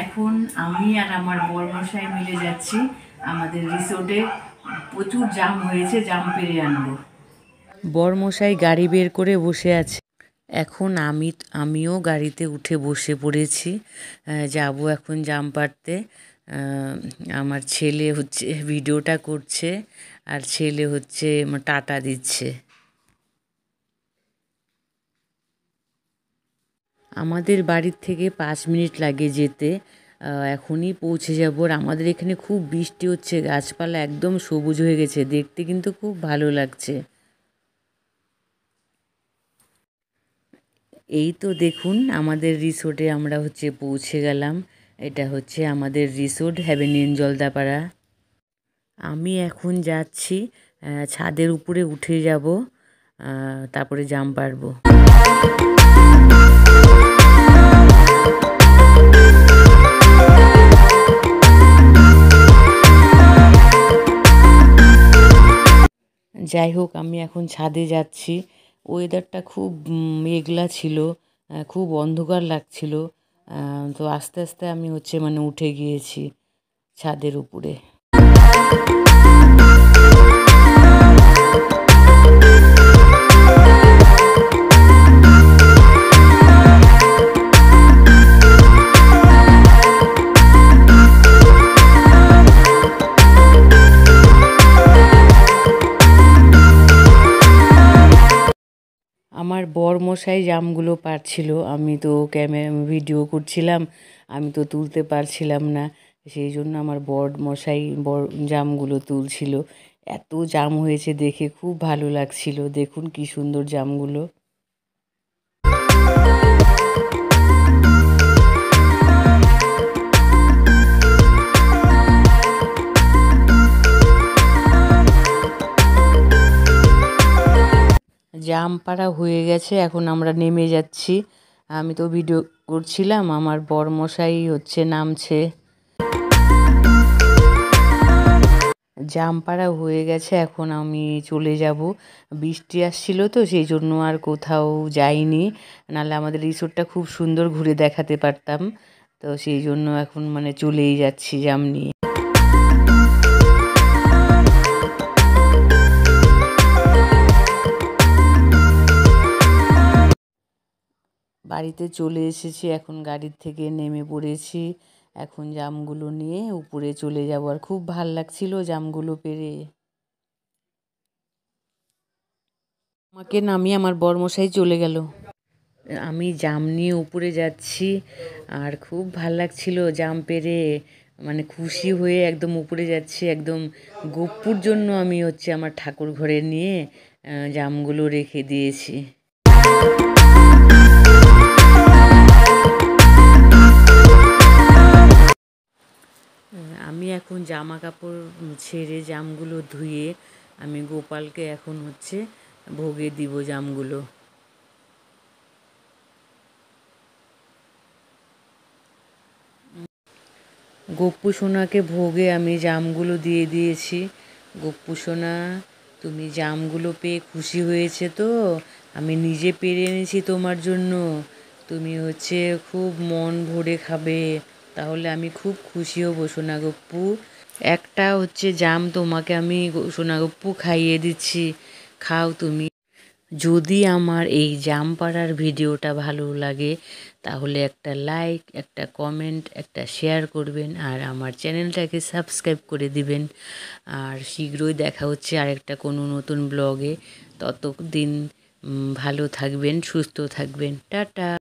এখন আমি আর আমার বরমশাই মিলে যাচ্ছি আমাদের রিসোর্টে। প্রচুর জাম হয়েছে, জাম পেরে আনবো। বরমশাই গাড়ি বের করে বসে আছে। এখন আমিও গাড়িতে উঠে বসে পড়েছি। যাব এখন জাম পাড়তে। আমার ছেলে হচ্ছে ভিডিওটা করছে আর ছেলে হচ্ছে টাটা দিচ্ছে। আমাদের বাড়ির থেকে 5 মিনিট লাগে যেতে। এখনই পৌঁছে যাব। আর আমাদের এখানে খুব বৃষ্টি হচ্ছে, গাছপালা একদম সবুজ হয়ে গেছে, দেখতে কিন্তু খুব ভালো লাগছে। এই তো দেখুন আমাদের রিসোর্টে আমরা হচ্ছে পৌঁছে গেলাম। এটা হচ্ছে আমাদের রিসোর্ট হ্যাভেনিয়ান জলদাপাড়া। আমি এখন যাচ্ছি ছাদের উপরে উঠে যাব, তারপরে জাম পারবো। যাই হোক, আমি এখন ছাদে যাচ্ছি। ওয়েদারটা খুব মেঘলা ছিল, খুব অন্ধকার লাগছিল। তো আস্তে আস্তে আমি হচ্ছে উঠে গিয়েছি ছাদের উপরে। আমার বরমশাই জামগুলো পাড়ছিল, আমি তো ভিডিও করছিলাম, আমি তো তুলতে পারছিলাম না। সেই জন্য আমার বরমশাই জামগুলো তুলছিল। এত জাম হয়েছে দেখে খুব ভালো লাগছিল। দেখুন কি সুন্দর জামগুলো। জাম পাড়া হয়ে গেছে, এখন আমরা নেমে যাচ্ছি। আমি তো ভিডিও করছিলাম, আমার বরমশাই হচ্ছে নামছে। জাম পাড়া হয়ে গেছে, এখন আমি চলে যাব। বৃষ্টি আসছিল তো সেই জন্য আর কোথাও যাইনি, নাহলে আমাদের রিসোর্টটা খুব সুন্দর ঘুরে দেখাতে পারতাম। তো সেই জন্য এখন চলেই যাচ্ছি জাম নিয়ে। বাড়িতে চলে এসেছি, এখন গাড়ির থেকে নেমে পড়েছি। এখন জামগুলো নিয়ে উপরে চলে যাব। আর খুব ভাল লাগছিল জামগুলো পেড়ে। আমাকে নামিয়ে আমার বরমশাই চলে গেল। আমি জাম নিয়ে উপরে যাচ্ছি, আর খুব ভাল লাগছিল জাম পেড়ে। খুশি হয়ে একদম উপরে যাচ্ছি। একদম গপ্পুর জন্য আমি হচ্ছে আমার ঠাকুর ঘরে নিয়ে জামগুলো রেখে দিয়েছি। আমি এখন জামা কাপড় ছেড়ে জামগুলো ধুয়ে আমি গোপালকে এখন হচ্ছে ভোগে দিব জামগুলো। গপ্পু সোনাকে ভোগে আমি জামগুলো দিয়ে দিয়েছি। গপ্পু সোনা, তুমি জামগুলো পেয়ে খুশি হয়েছে তো? আমি নিজে পেড়ে এনেছি তোমার জন্য, তুমি হচ্ছে খুব মন ভরে খাবে, তাহলে আমি খুব খুশি হব সোনা গপ্পু। একটা হচ্ছে জাম তোমাকে আমি সোনা গপ্পু খাইয়ে দিচ্ছি, খাও তুমি। যদি আমার এই জাম পাড়ার ভিডিওটা ভালো লাগে তাহলে একটা লাইক, একটা কমেন্ট, একটা শেয়ার করবেন, আর আমার চ্যানেলটাকে সাবস্ক্রাইব করে দিবেন। আর শীঘ্রই দেখা হচ্ছে আরেকটা কোনো নতুন ব্লগে। ততদিন ভালো থাকবেন, সুস্থ থাকবেন। টাটা।